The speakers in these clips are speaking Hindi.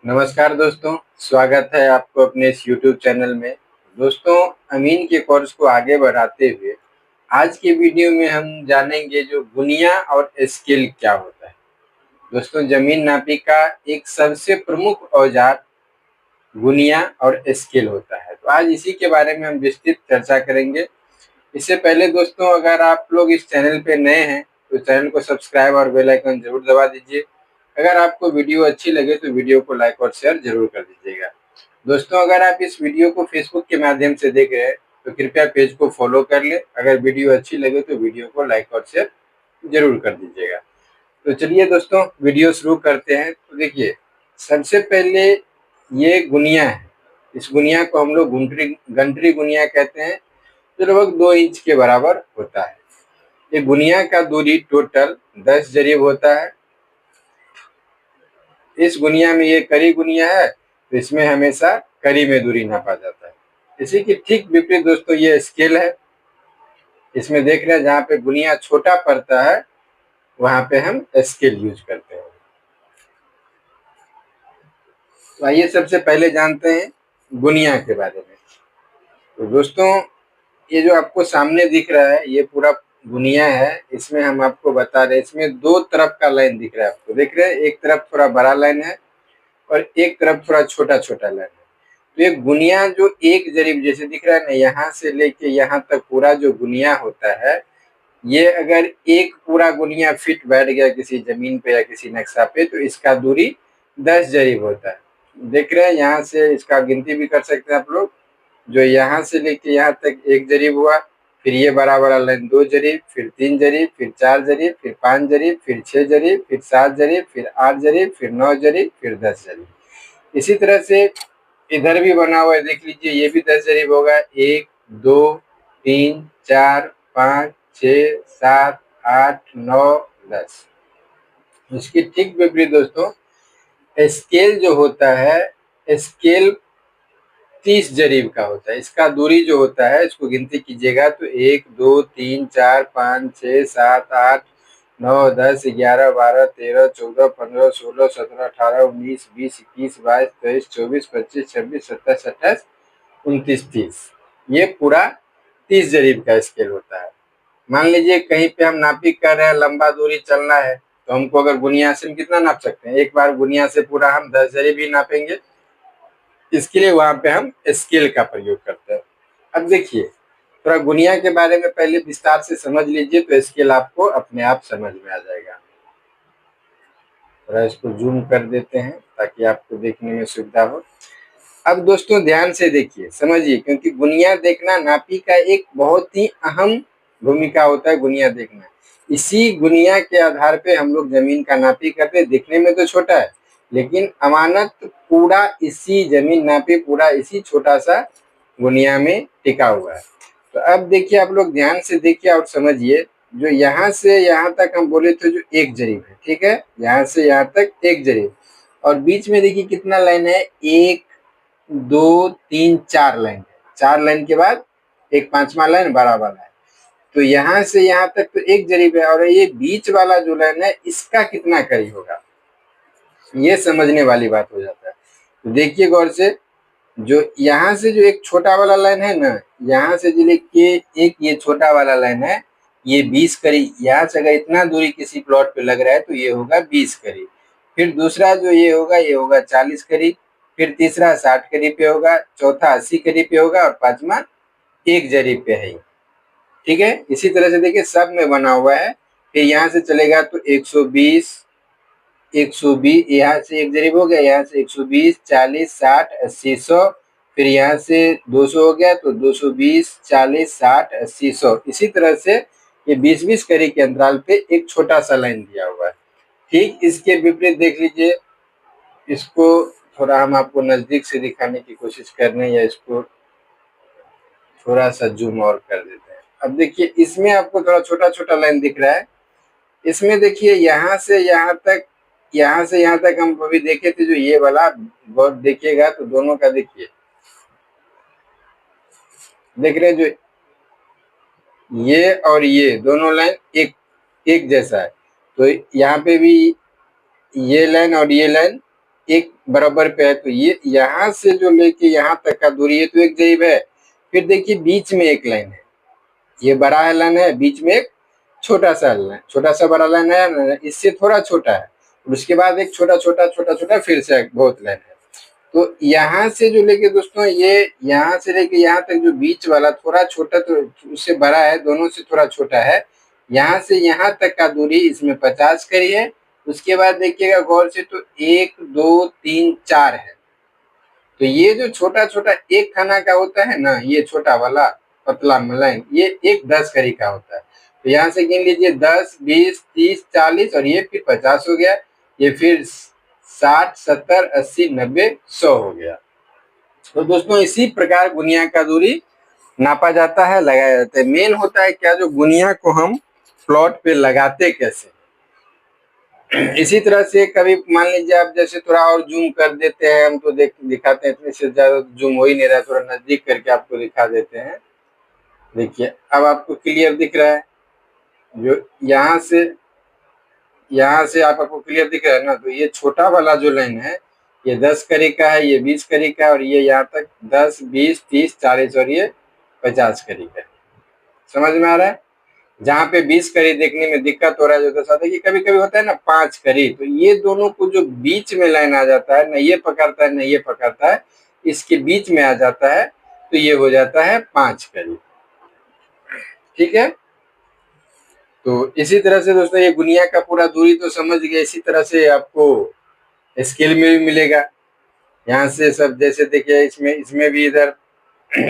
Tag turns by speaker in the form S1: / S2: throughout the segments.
S1: नमस्कार दोस्तों, स्वागत है आपको अपने इस यूट्यूब चैनल में। दोस्तों, अमीन के कोर्स को आगे बढ़ाते हुए आज के वीडियो में हम जानेंगे जो गुनिया और स्केल क्या होता है। दोस्तों, जमीन नापी का एक सबसे प्रमुख औजार गुनिया और स्केल होता है। तो आज इसी के बारे में हम विस्तृत चर्चा करेंगे। इससे पहले दोस्तों, अगर आप लोग इस चैनल पे नए हैं तो चैनल को सब्सक्राइब और बेल आइकन जरूर दबा दीजिए। अगर आपको वीडियो अच्छी लगे तो वीडियो को लाइक और शेयर जरूर कर दीजिएगा। दोस्तों, अगर आप इस वीडियो को फेसबुक के माध्यम से देख रहे हैं तो कृपया पेज को फॉलो कर ले। अगर वीडियो अच्छी लगे तो वीडियो को लाइक और शेयर जरूर कर दीजिएगा। तो चलिए दोस्तों, वीडियो शुरू करते हैं। तो देखिए, सबसे पहले ये गुनिया है। इस गुनिया को हम लोग गंटरी गुनिया कहते हैं, जो लगभग 2 इंच के बराबर होता है। ये गुनिया का दूरी टोटल 10 जरीब होता है। इस गुनिया में ये करी गुनिया है, तो इसमें हमेशा करी में दूरी नापा जाता है। इसी की ठीक विपरीत दोस्तों ये स्केल है। इसमें देख रहे हैं जहाँ पे गुनिया छोटा पड़ता है वहां पे हम स्केल यूज करते हैं। तो आइए सबसे पहले जानते हैं गुनिया के बारे में। तो दोस्तों, ये जो आपको सामने दिख रहा है ये पूरा गुनिया है। इसमें हम आपको बता रहे हैं, इसमें 2 तरफ का लाइन दिख रहा है आपको। देख रहे हैं, एक तरफ थोड़ा बड़ा लाइन है और एक तरफ थोड़ा छोटा छोटा लाइन है। तो ये गुनिया जो एक जरीब जैसे दिख रहा है ना, यहाँ से लेके यहाँ तक पूरा जो गुनिया होता है, ये अगर एक पूरा गुनिया फिट बैठ गया किसी जमीन पे या किसी नक्शा पे तो इसका दूरी 10 जरीब होता है। देख रहे हैं, यहाँ से इसका गिनती भी कर सकते हैं आप लोग। जो यहाँ से लेके यहाँ तक 1 जरीब हुआ, फिर ये बड़ा वाला लाइन 2 जरीब, फिर 3 जरीब, फिर 4 जरीब, फिर 5 जरीब, फिर 6 जरीब, फिर 7 जरीब, फिर 8 जरीब, फिर 9 जरीब, फिर 10 जरीब। इसी तरह से इधर भी बना हुआ है, देख लीजिए, ये भी 10 जरीब होगा। 1 2 3 4 5 6 7 8 9 10। इसकी ठीक विपरीत दोस्तों स्केल जो होता है, स्केल 30 जरीब का होता है। इसका दूरी जो होता है, इसको गिनती कीजिएगा तो 1 2 3 4 5 6 7 8 9 10 11 12 13 14 15 16 17 18 19 20 21 22 23 24 25 26 27 28 29 30। ये पूरा 30 जरीब का स्केल होता है। मान लीजिए कहीं पे हम नापी कर रहे हैं, लंबा दूरी चलना है, तो हमको अगर गुनिया से हम कितना नाप सकते हैं? एक बार गुनिया से पूरा हम 10 जरीब ही नापेंगे। इसके लिए वहां पे हम स्केल का प्रयोग करते हैं। अब देखिए, थोड़ा गुनिया के बारे में पहले विस्तार से समझ लीजिए तो स्केल आपको अपने आप समझ में आ जाएगा। थोड़ा इसको जूम कर देते हैं ताकि आपको देखने में सुविधा हो। अब दोस्तों ध्यान से देखिए, समझिए, क्योंकि गुनिया देखना नापी का एक बहुत ही अहम भूमिका होता है। गुनिया देखना, इसी गुनिया के आधार पे हम लोग जमीन का नापी करते हैं। दिखने में तो छोटा है, लेकिन अमानत पूरा इसी जमीन नापी पूरा इसी छोटा सा गुनिया में टिका हुआ है। तो अब देखिए, आप लोग ध्यान से देखिए और समझिए। जो यहाँ से यहाँ तक हम बोले थे जो 1 जरीब है, ठीक है, यहाँ से यहाँ तक 1 जरीब, और बीच में देखिए कितना लाइन है, 1 2 3 4 लाइन है। 4 लाइन के बाद एक 5वां लाइन बड़ा वाला है। तो यहाँ से यहाँ तक तो 1 जरीब है, और ये बीच वाला जो लाइन है इसका कितना करीब होगा, ये समझने वाली बात हो जाता है। तो देखिए गौर से, जो यहाँ से जो एक छोटा वाला लाइन है ना, यहाँ से जो लेके एक ये छोटा वाला लाइन है, ये 20 करीब। यहाँ से अगर इतना दूरी किसी प्लॉट पे लग रहा है तो ये होगा 20 करीब। फिर दूसरा जो ये होगा 40 करीब। फिर तीसरा 60 करीब पे होगा, चौथा 80 करीब पे होगा, और 5वां 1 जरीब पे है। ठीक है, इसी तरह से देखिए सब में बना हुआ है। फिर यहाँ से चलेगा तो 120, 120, यहाँ से 1 जरीब हो गया, यहाँ से 120, 40, 60, 80, 100। फिर यहाँ से 200 हो गया तो 220, 40, 60, 80, 100। इसी तरह से ये 20-20 कड़ी के अंतराल पे एक छोटा सा लाइन दिया हुआ है। ठीक इसके विपरीत देख लीजिए, इसको थोड़ा हम आपको नजदीक से दिखाने की कोशिश कर रहे हैं, या इसको थोड़ा सा जूम और कर देते हैं। अब देखिए, इसमें आपको थोड़ा छोटा छोटा लाइन दिख रहा है। इसमें देखिए यहाँ से यहाँ तक, यहाँ से यहाँ तक हम अभी देखे थे, जो ये वाला बहुत देखिएगा तो दोनों का देखिए, देख रहे हैं, जो ये और ये दोनों लाइन एक एक जैसा है। तो यहाँ पे भी ये लाइन और ये लाइन एक बराबर पे है, तो ये यहाँ से जो लेके यहाँ तक का दूरी है तो एक जरीब है। फिर देखिए बीच में एक लाइन है, ये बड़ा है लाइन है, बीच में एक छोटा सा लाइन, छोटा सा बड़ा लाइन है, इससे थोड़ा छोटा है, और उसके बाद एक छोटा छोटा छोटा छोटा फिर से बहुत लाइन है। तो यहाँ से जो लेके दोस्तों, ये यहाँ से लेके यहाँ तक जो बीच वाला थोड़ा छोटा, तो उससे बड़ा है, दोनों से थोड़ा छोटा है, यहाँ से यहाँ तक का दूरी इसमें 50 करिए। उसके बाद देखिएगा गौर से, तो 1 2 3 4 है। तो ये जो छोटा छोटा एक खाना का होता है ना, ये छोटा वाला पतला लाइन, ये एक 10 करी का होता है। तो यहाँ से गिन लीजिए 10 20 30 40 और ये फिर 50 हो गया, ये फिर 60 70 80 90 100 हो गया। तो दोस्तों इसी प्रकार गुनिया का दूरी नापा जाता है, लगाया जाता है। मेन होता है क्या, जो गुनिया को हम प्लॉट पे लगाते कैसे। इसी तरह से कभी मान लीजिए आप जैसे थोड़ा और जूम कर देते हैं, हम तो दिखाते हैं, इतने से ज्यादा जूम हो ही नहीं रहा, थोड़ा नजदीक करके आपको दिखा देते हैं। देखिए अब आपको क्लियर दिख रहा है, जो यहाँ से आपको क्लियर दिख रहा है ना। तो ये छोटा वाला जो लाइन है, ये 10 करी का है, ये 20 करी का है, और ये यहाँ तक 10 20 30 40 और ये 50 करी का है। समझ में आ रहा है। जहाँ पे 20 करी देखने में दिक्कत हो रहा है, जो दर्शाता है कि कभी कभी होता है ना 5 करी, तो ये दोनों को जो बीच में लाइन आ जाता है, न ये पकड़ता है न ये पकड़ता है, इसके बीच में आ जाता है, तो ये हो जाता है 5 करी। ठीक है। तो इसी तरह से दोस्तों ये गुनिया का पूरा दूरी तो समझ गए। इसी तरह से आपको स्केल में भी मिलेगा। यहाँ से सब जैसे देखिए, इसमें भी इधर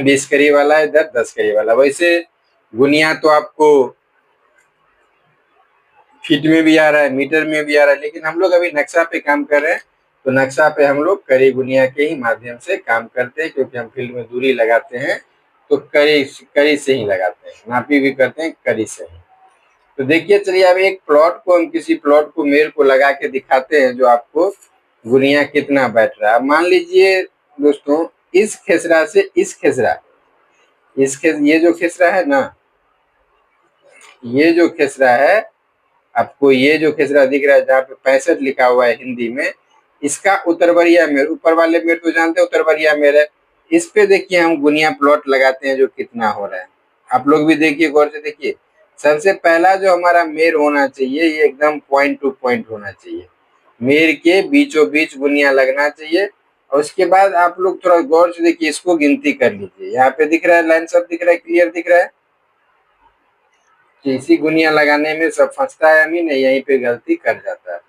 S1: 20 करी वाला है, इधर 10 करी वाला। वैसे गुनिया तो आपको फीट में भी आ रहा है, मीटर में भी आ रहा है, लेकिन हम लोग अभी नक्शा पे काम कर रहे हैं, तो नक्शा पे हम लोग करी गुनिया के ही माध्यम से काम करते हैं, क्योंकि हम फील्ड में दूरी लगाते हैं तो करी से ही लगाते हैं, नापी भी करते हैं करी से ही। तो देखिए चलिए, अब एक प्लॉट को हम किसी प्लॉट को मेल को लगा के दिखाते हैं, जो आपको गुनिया कितना बैठ रहा है। अब मान लीजिए दोस्तों, इस खेसरा से इस खेसरा, ये जो खेसरा है ना, ये जो खेसरा है, आपको ये जो खेसरा दिख रहा है जहाँ पे 65 लिखा हुआ है हिंदी में, इसका उत्तरवरिया मेर, ऊपर वाले मेर तो जानते हैं उत्तरवरिया मेर है, इस पे देखिए हम गुनिया प्लॉट लगाते हैं जो कितना हो रहा है। आप लोग भी देखिए, गौर से देखिए। सबसे पहला जो हमारा मेर होना चाहिए, ये एकदम पॉइंट टू पॉइंट होना चाहिए, मेर के बीचों बीच गुनिया लगना चाहिए। और उसके बाद आप लोग थोड़ा गौर से देखिए, इसको गिनती कर लीजिए। यहाँ पे दिख रहा है, लाइन सब दिख रहा है, क्लियर दिख रहा है। इसी गुनिया लगाने में सब फंसता है, अमीन यहीं पे गलती कर जाता है।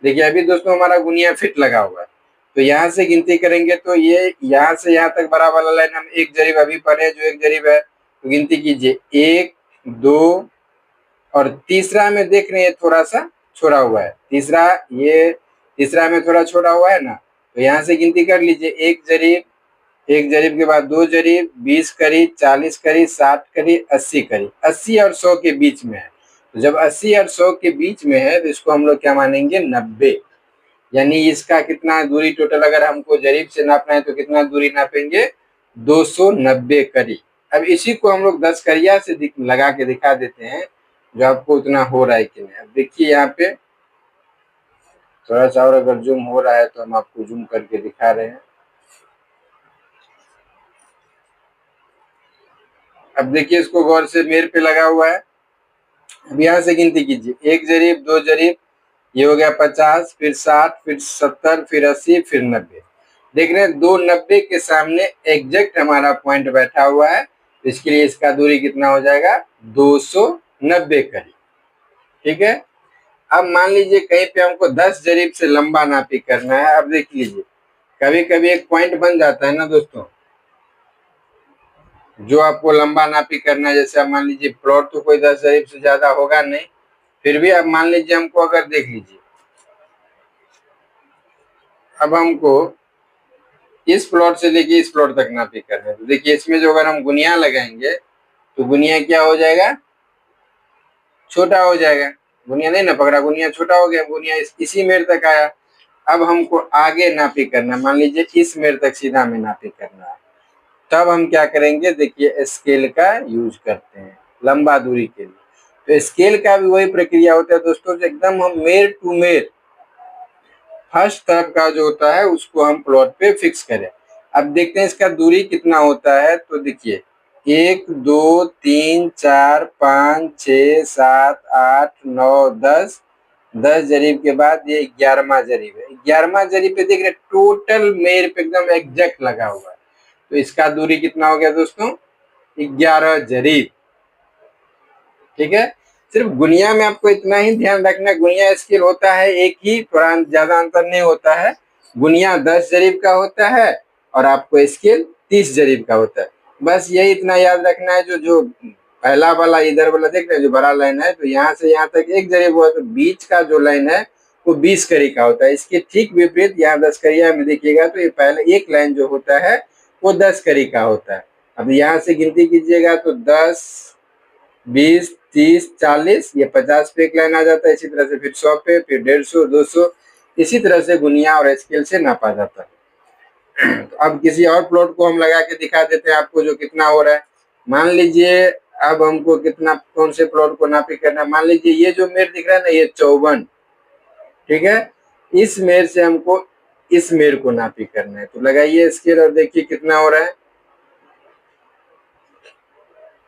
S1: देखिए अभी दोस्तों हमारा गुनिया फिट लगा हुआ है, तो यहाँ से गिनती करेंगे तो ये यहाँ से यहाँ तक बड़ा वाला लाइन हम एक जरीब अभी पढ़े, जो एक जरीब है, तो गिनती कीजिए 1 2, और तीसरा में देख रहे हैं थोड़ा सा छोड़ा हुआ है, तीसरा में थोड़ा छोड़ा हुआ है ना, तो यहाँ से गिनती कर लीजिए, एक जरीब के बाद 2 जरीब, 20 करी, 40 करी, 60 करी, 80 करी, 80 और 100 के बीच में है। तो जब 80 और 100 के बीच में है, तो इसको हम लोग क्या मानेंगे, 90। यानी इसका कितना दूरी टोटल, अगर हमको जरीब से नापना है तो कितना दूरी नापेंगे, 290 करी। अब इसी को हम लोग 10 करिया से लगा के दिखा देते हैं, जो आपको उतना हो रहा है कि नहीं। अब देखिए यहाँ पे थोड़ा सा और अगर जूम हो रहा है तो हम आपको जूम करके दिखा रहे हैं। अब देखिए इसको गौर से, मेर पे लगा हुआ है। अब यहाँ से गिनती कीजिए, 1 जरीब, 2 जरीब, ये हो गया 50, फिर 60, फिर 70, फिर 80, फिर 90। देख रहे हैं 290 के सामने एग्जैक्ट हमारा पॉइंट बैठा हुआ है, इसके लिए इसका दूरी कितना हो जाएगा, 290 करीब। ठीक है। अब मान लीजिए कहीं पे हमको 10 जरीब से लंबा नापी करना है। अब देख लीजिए, कभी कभी एक पॉइंट बन जाता है ना दोस्तों, जो आपको लंबा नापी करना है। जैसे आप मान लीजिए प्लॉट तो कोई 10 जरीब से ज्यादा होगा नहीं, फिर भी अब मान लीजिए हमको, अगर देख लीजिए, अब हमको इस प्लॉट से लेके इस प्लॉट तक नापी करना है, तो देखिए इसमें जो अगर हम गुनिया लगाएंगे तो गुनिया क्या हो जाएगा, छोटा हो जाएगा। गुनिया नहीं ना पकड़ा, गुनिया छोटा हो गया, गुनिया इसी मेर तक आया। अब हमको आगे नापी करना, मान लीजिए इस मेर तक सीधा में नापी करना है, तब हम क्या करेंगे, देखिए स्केल का यूज करते हैं लंबा दूरी के लिए। तो स्केल का भी वही प्रक्रिया होता है दोस्तों, एकदम हम मेर टू मेर फर्स्ट तरफ का जो होता है उसको हम प्लॉट पे फिक्स करें। अब देखते हैं इसका दूरी कितना होता है। तो देखिए 1 2 3 4 5 6 7 8 9 10, 10 जरीब के बाद ये 11वां जरीब है। 11वां जरीब पे देख रहे टोटल मेर पे एकदम एग्जैक्ट लगा हुआ है। तो इसका दूरी कितना हो गया दोस्तों? 11 जरीब। ठीक है, सिर्फ गुनिया में आपको इतना ही ध्यान रखना है, गुनिया स्केल होता है एक ही, थोड़ा ज्यादा अंतर नहीं होता है। गुनिया 10 जरीब का होता है और आपको स्केल 30 जरीब का होता है। बस यही इतना याद रखना है। जो जो पहला वाला इधर वाला देख रहे हैं जो बड़ा लाइन है, तो यहाँ से यहाँ तक 1 जरीब हुआ, तो बीच का जो लाइन है वो 20 कड़ी का होता है। इसके ठीक विपरीत यहाँ 10 कड़िया में देखिएगा तो ये पहले एक लाइन जो होता है वो 10 कड़ी का होता है। अब यहाँ से गिनती कीजिएगा तो 10 20 30 40, ये 50 पे एक लाइन आ जाता है। इसी तरह से फिर 100 पे, फिर 150 200, इसी तरह से गुनिया और स्केल से नापा जाता है। तो अब किसी और प्लॉट को हम लगा के दिखा देते हैं आपको जो कितना हो रहा है। मान लीजिए अब हमको कितना, कौन से प्लॉट को नापी करना है। मान लीजिए ये जो मेर दिख रहा है ना, ये 54, ठीक है। इस मेर से हमको इस मेर को नापी करना है। तो लगाइए स्केल और देखिए कितना हो रहा है।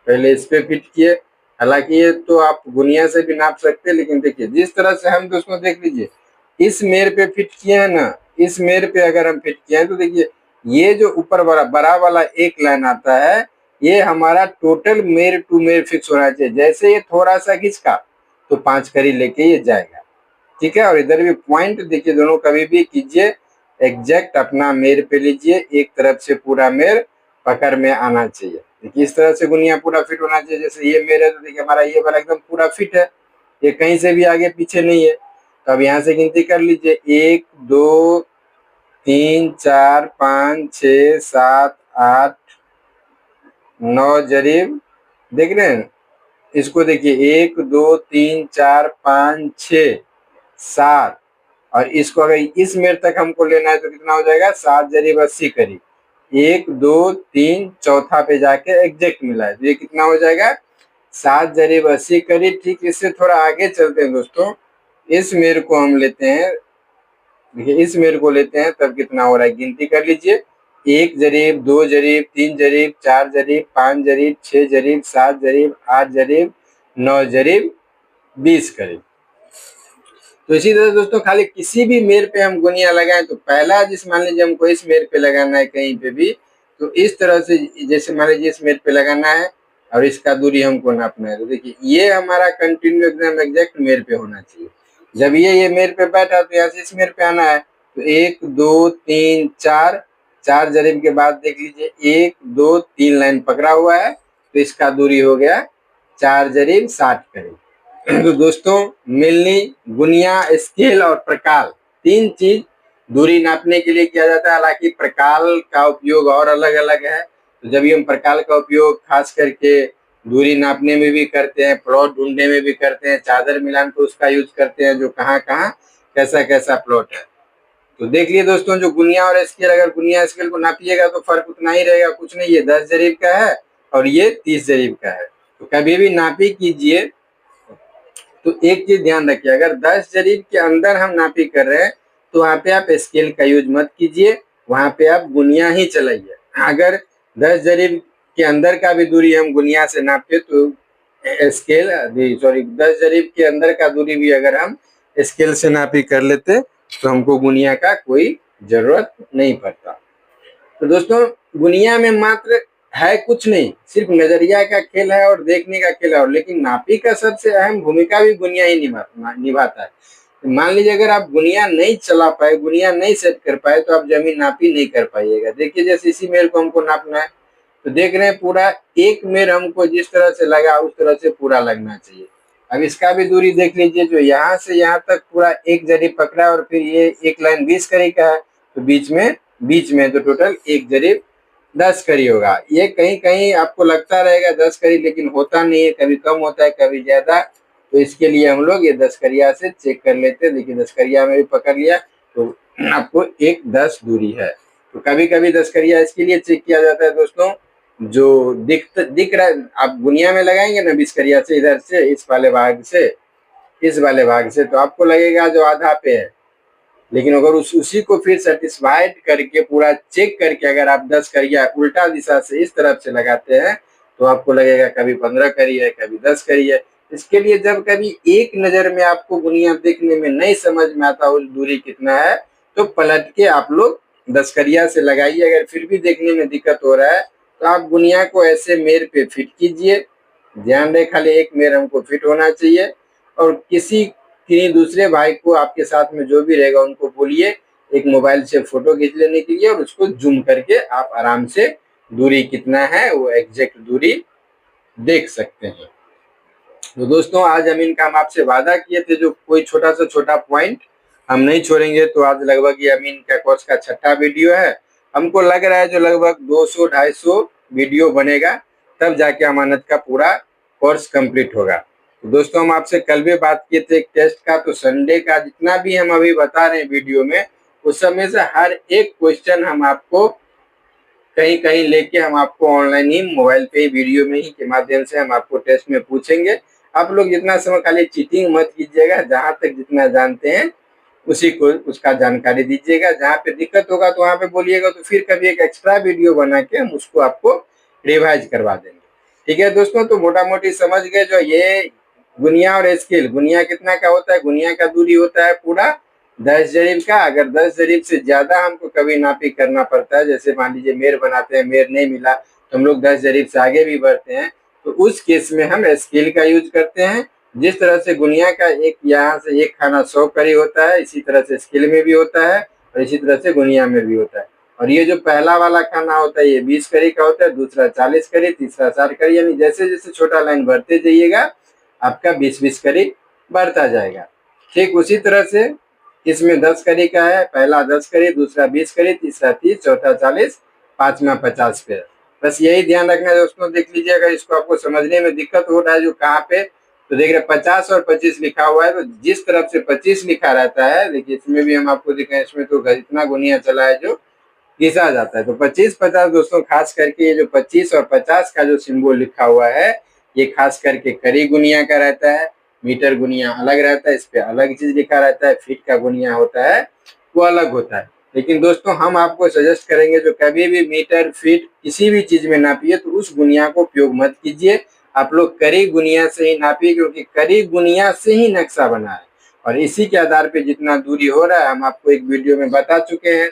S1: पहले इस पे फिट किए, हालांकि ये तो आप गुनिया से भी नाप सकते हैं, लेकिन देखिए जिस तरह से हम दोस्तों देख लीजिए इस मेर पे फिट किए हैं ना, इस मेर पे अगर हम फिट किए हैं तो देखिए ये जो ऊपर वाला बड़ा वाला एक लाइन आता है, ये हमारा टोटल मेर टू मेर फिक्स होना चाहिए। जैसे ये थोड़ा सा खिंचका तो 5 कड़ी लेके ये जाएगा, ठीक है। और इधर भी पॉइंट देखिए, दोनों कभी भी कीजिए एग्जैक्ट अपना मेर पे लीजिए, एक तरफ से पूरा मेर पकड़ में आना चाहिए। देखिए इस तरह से गुनिया पूरा फिट होना चाहिए। जैसे ये मेर है तो देखिए हमारा ये वाला एकदम पूरा फिट है, ये कहीं से भी आगे पीछे नहीं है। तो अब यहाँ से गिनती कर लीजिए 1 2 3 4 5 6 7 8 9 जरीब देख रहे हैं। इसको देखिए 1 2 3 4 5 6 7, और इसको अगर इस मेर तक हमको लेना है तो कितना हो जाएगा? 7 जरीब 80 करीब। 1 2 3 चौथा पे जाके एग्जैक्ट मिला है, तो ये कितना हो जाएगा? 7 जरीब 80 करीब। ठीक, इससे थोड़ा आगे चलते हैं दोस्तों। इस मेर को हम लेते हैं, देखिए इस मेर को लेते हैं, तब कितना हो रहा है गिनती कर लीजिए। 1 जरीब 2 जरीब 3 जरीब 4 जरीब 5 जरीब 6 जरीब 7 जरीब 8 जरीब 9 जरीब 20 करीब। तो इसी तरह दोस्तों खाली किसी भी मेर पे हम गुनिया लगाएं तो पहला जिस मान लीजिए हमको इस मेर पे लगाना है कहीं पे भी, तो इस तरह से जैसे मान लीजिए इस मेर पे लगाना है और इसका दूरी हमको नापना है। तो देखिए ये हमारा कंटिन्यू एकदम एग्जैक्ट मेर पे होना चाहिए। जब ये मेर पे बैठा तो यहाँ से इस मेर पे आना है। तो 1 2 3 4, 4 जरीब के बाद देख लीजिए 1 2 3 लाइन पकड़ा हुआ है, तो इसका दूरी हो गया 4 जरीब 60 करीब। तो दोस्तों मिलनी, गुनिया, स्केल और प्रकाल, 3 चीज दूरी नापने के लिए किया जाता है। हालांकि प्रकाल का उपयोग और अलग अलग है। तो जब हम प्रकाल का उपयोग खास करके दूरी नापने में भी करते हैं, प्लॉट ढूंढने में भी करते हैं, चादर मिलान को उसका यूज करते हैं, जो कहाँ कहाँ कैसा कैसा प्लॉट है। तो देख लिए दोस्तों, जो गुनिया और स्केल, अगर गुनिया स्केल को नापिएगा तो फर्क उतना ही रहेगा, कुछ नहीं। ये 10 जरीब का है और ये 30 जरीब का है। तो कभी भी नापी कीजिए तो एक चीज ध्यान रखिए, अगर 10 जरीब के अंदर हम नापी कर रहे हैं तो वहां पे आप स्केल का यूज मत कीजिए, वहां पे आप गुनिया ही चलाइए। अगर 10 जरीब के अंदर का भी दूरी हम गुनिया से नापे तो स्केल, सॉरी 10 जरीब के अंदर का दूरी भी अगर हम स्केल से नापी कर लेते तो हमको गुनिया का कोई जरूरत नहीं पड़ता। तो दोस्तों गुनिया में मात्र है कुछ नहीं, सिर्फ नजरिया का खेल है और देखने का खेल है, और लेकिन नापी का सबसे अहम भूमिका भी गुनिया ही निभाता है। तो मान लीजिए अगर आप गुनिया नहीं चला पाए, गुनिया नहीं सेट कर पाए, तो आप जमीन नापी नहीं कर पाइएगा। देखिए जैसे इसी मेर को हमको नापना है, तो देख रहे हैं पूरा एक मेर हमको जिस तरह से लगा उस तरह से पूरा लगना चाहिए। अब इसका भी दूरी देख लीजिए, जो यहाँ से यहाँ तक पूरा 1 जरीब पकड़ा और फिर ये एक लाइन 20 कड़ी का है, तो बीच में तो टोटल 1 जरीब 10 कड़ी होगा। ये कहीं कहीं आपको लगता रहेगा 10 कड़ी, लेकिन होता नहीं है, कभी कम होता है कभी ज्यादा। तो इसके लिए हम लोग ये 10 कड़िया से चेक कर लेते हैं। देखिए 10 कड़िया में भी पकड़ लिया तो आपको 1 10 दूरी है। तो कभी कभी 10 कड़िया इसके लिए चेक किया जाता है दोस्तों, जो दिख रहा है, आप गुनिया में लगाएंगे ना 20 कड़िया से, इधर से इस वाले भाग से इस वाले भाग से, तो आपको लगेगा जो आधा पे है, लेकिन अगर उसी को फिर सेटिस्फाइड करके पूरा चेक करके अगर आप 10 करिया उल्टा दिशा से इस तरफ से लगाते हैं तो आपको लगेगा कभी 15 करी है, कभी 10 करी है। इसके लिए जब कभी एक नजर में आपको गुनिया देखने में नहीं समझ में आता और दूरी कितना है तो पलट के आप लोग 10 करिया से लगाइए। अगर फिर भी देखने में दिक्कत हो रहा है तो आप गुनिया को ऐसे मेर पे फिट कीजिए। ध्यान रहे खाली एक मेर हमको फिट होना चाहिए। और किसी दूसरे भाई को आपके साथ में जो भी रहेगा उनको बोलिए एक मोबाइल से फोटो खींच लेने के लिए और उसको जूम करके आप आराम से दूरी कितना है वो एग्जैक्ट दूरी देख सकते हैं। तो दोस्तों आज हम इनका हम आपसे वादा किए थे जो कोई छोटा से छोटा पॉइंट हम नहीं छोड़ेंगे। तो आज लगभग ये अमीन का कोर्स का 6ठा वीडियो है। हमको लग रहा है जो लगभग 200-250 वीडियो बनेगा तब जाके अमानत का पूरा कोर्स कंप्लीट होगा। तो दोस्तों हम आपसे कल भी बात किए थे एक टेस्ट का, तो संडे का जितना भी हम अभी बता रहे हैं वीडियो में उस समय से हर एक क्वेश्चन हम आपको कहीं कहीं लेके हम आपको ऑनलाइन ही मोबाइल पे वीडियो में ही के माध्यम से हम आपको टेस्ट में पूछेंगे। आप लोग जितना समय खाली चीटिंग मत कीजिएगा, जहां तक जितना जानते हैं उसी को उसका जानकारी दीजिएगा। जहाँ पे दिक्कत होगा तो वहां पे बोलिएगा, तो फिर कभी एक एक्स्ट्रा वीडियो बना के हम उसको आपको रिवाइज करवा देंगे। ठीक है दोस्तों, तो मोटा मोटी समझ गए जो ये गुनिया और स्केल। गुनिया कितना का होता है, गुनिया का दूरी होता है पूरा 10 जरीब का। अगर 10 जरीब से ज्यादा हमको कभी नापी करना पड़ता है, जैसे मान लीजिए मेर बनाते हैं, मेर नहीं मिला तो हम लोग 10 जरीब से आगे भी बढ़ते हैं, तो उस केस में हम स्केल का यूज करते हैं। जिस तरह से गुनिया का एक यहाँ से एक खाना 100 करी होता है, इसी तरह से स्केल में भी होता है और इसी तरह से गुनिया में भी होता है। और ये जो पहला वाला खाना होता है ये 20 करी का होता है, दूसरा 40 करी, तीसरा 60 करी, यानी जैसे जैसे छोटा लाइन बढ़ते जाइएगा आपका 20-20 करी बढ़ता जाएगा। ठीक उसी तरह से इसमें 10 करी का है, पहला 10 करी, दूसरा 20 करी, तीसरा 30, चौथा 40, पांचवा 50 पे। बस यही ध्यान रखना है दोस्तों। देख लीजिएगा इसको आपको समझने में दिक्कत हो रहा है जो कहाँ पे, तो देख रहे 50 और 25 लिखा हुआ है, तो जिस तरफ से 25 लिखा रहता है, देखिए इसमें भी हम आपको दिखाएं, इसमें तो इतना गुनिया चला है जो घिसा जाता है। तो 25-50 दोस्तों खास करके ये जो 25 और 50 का जो सिंबल लिखा हुआ है ये खास करके करी गुनिया का रहता है। मीटर गुनिया अलग रहता है, इस पे अलग चीज लिखा रहता है। फीट का गुनिया होता है वो अलग होता है। लेकिन दोस्तों हम आपको सजेस्ट करेंगे जो कभी भी मीटर फीट किसी भी चीज में नापिए तो उस गुनिया को उपयोग मत कीजिए। आप लोग करी गुनिया से ही नापिए, क्योंकि करी गुनिया से ही नक्शा बना है और इसी के आधार पे जितना दूरी हो रहा है हम आपको एक वीडियो में बता चुके हैं,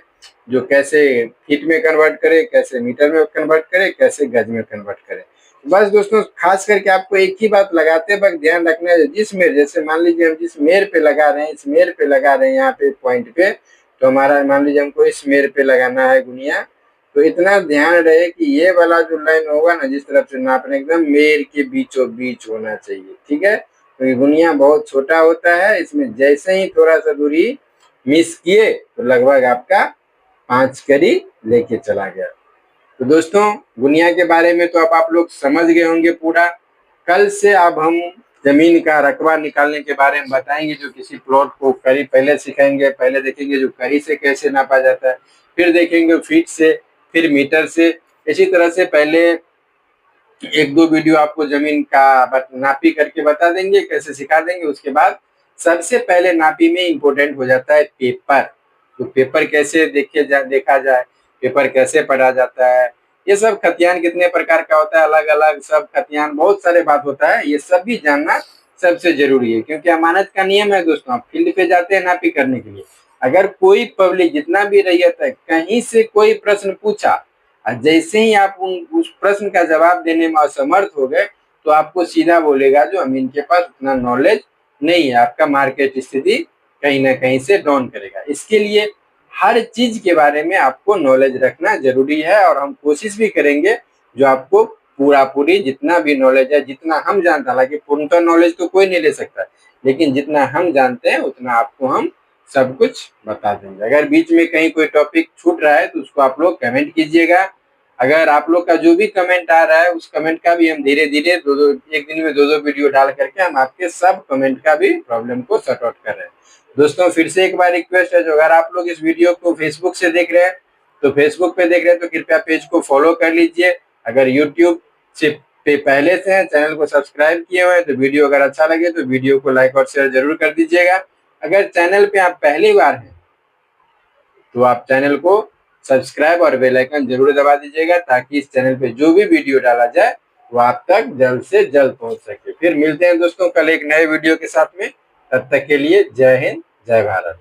S1: जो कैसे फीट में कन्वर्ट करे, कैसे मीटर में कन्वर्ट करे, कैसे गज में कन्वर्ट करे। बस दोस्तों खास करके आपको एक ही बात लगाते वक्त ध्यान रखना है, जिस मेर, जैसे मान लीजिए हम जिस मेर पे लगा रहे हैं, इस मेर पे लगा रहे हैं यहाँ पे पॉइंट पे, तो हमारा मान लीजिए हमको इस मेर पे लगाना है गुनिया, तो इतना ध्यान रहे कि ये वाला जो लाइन होगा ना जिस तरफ से नापना एकदम मेर के बीचों बीच होना चाहिए। ठीक है, क्योंकि गुनिया बहुत छोटा होता है, इसमें जैसे ही थोड़ा सा दूरी मिस किए तो लगभग आपका 5 करी लेके चला गया। तो दोस्तों गुनिया के बारे में तो अब आप लोग समझ गए होंगे पूरा। कल से अब हम जमीन का रकबा निकालने के बारे में बताएंगे, जो किसी प्लॉट को करी पहले सिखाएंगे। पहले देखेंगे जो करी से कैसे नापा जाता है, फिर देखेंगे फीट से, फिर मीटर से। इसी तरह से पहले 1-2 वीडियो आपको जमीन का नापी करके बता देंगे, कैसे सिखा देंगे। उसके बाद सबसे पहले नापी में इम्पोर्टेंट हो जाता है पेपर। तो पेपर कैसे देखा जाए, पेपर कैसे पढ़ा जाता है, ये सब खतियान कितने प्रकार का होता है, अलग अलग सब खतियान बहुत सारे बात होता है, ये सब भी जानना सबसे जरूरी है। क्योंकि अमानत का नियम है दोस्तों, आप फील्ड पे जाते हैं नापी करने के लिए, अगर कोई पब्लिक जितना भी रैयत है कहीं से कोई प्रश्न पूछा और जैसे ही आप उस प्रश्न का जवाब देने में असमर्थ हो गए तो आपको सीधा बोलेगा जो अमीन के पास उतना नॉलेज नहीं है, आपका मार्केट स्थिति कहीं ना कहीं से डाउन करेगा। इसके लिए हर चीज के बारे में आपको नॉलेज रखना जरूरी है और हम कोशिश भी करेंगे जो आपको पूरी जितना भी नॉलेज है, जितना हम जानते हैं, हालांकि पूर्णतः नॉलेज तो कोई नहीं ले सकता, लेकिन जितना हम जानते हैं उतना आपको हम सब कुछ बता देंगे। अगर बीच में कहीं कोई टॉपिक छूट रहा है तो उसको आप लोग कमेंट कीजिएगा। अगर आप लोग का जो भी कमेंट आ रहा है उस कमेंट का भी हम धीरे धीरे एक दिन में 2-2 वीडियो डाल करके हम आपके सब कमेंट का भी प्रॉब्लम को सॉर्ट आउट कर रहे हैं। दोस्तों फिर से एक बार रिक्वेस्ट है, जो अगर आप लोग इस वीडियो को फेसबुक से देख रहे हैं तो फेसबुक पे देख रहे हैं तो कृपया पेज को फॉलो कर लीजिए। अगर यूट्यूब से पे पहले से हैं, चैनल को सब्सक्राइब किए हुए हैं, तो वीडियो अगर अच्छा लगे तो वीडियो को लाइक और शेयर जरूर कर दीजिएगा। अगर चैनल पे आप पहली बार हैं तो आप चैनल को सब्सक्राइब और बेल आइकन जरूर दबा दीजिएगा, ताकि इस चैनल पे जो भी वीडियो डाला जाए वो आप तक जल्द से जल्द पहुंच सके। फिर मिलते हैं दोस्तों कल एक नए वीडियो के साथ में। तब तक के लिए जय हिंद, जय भारत।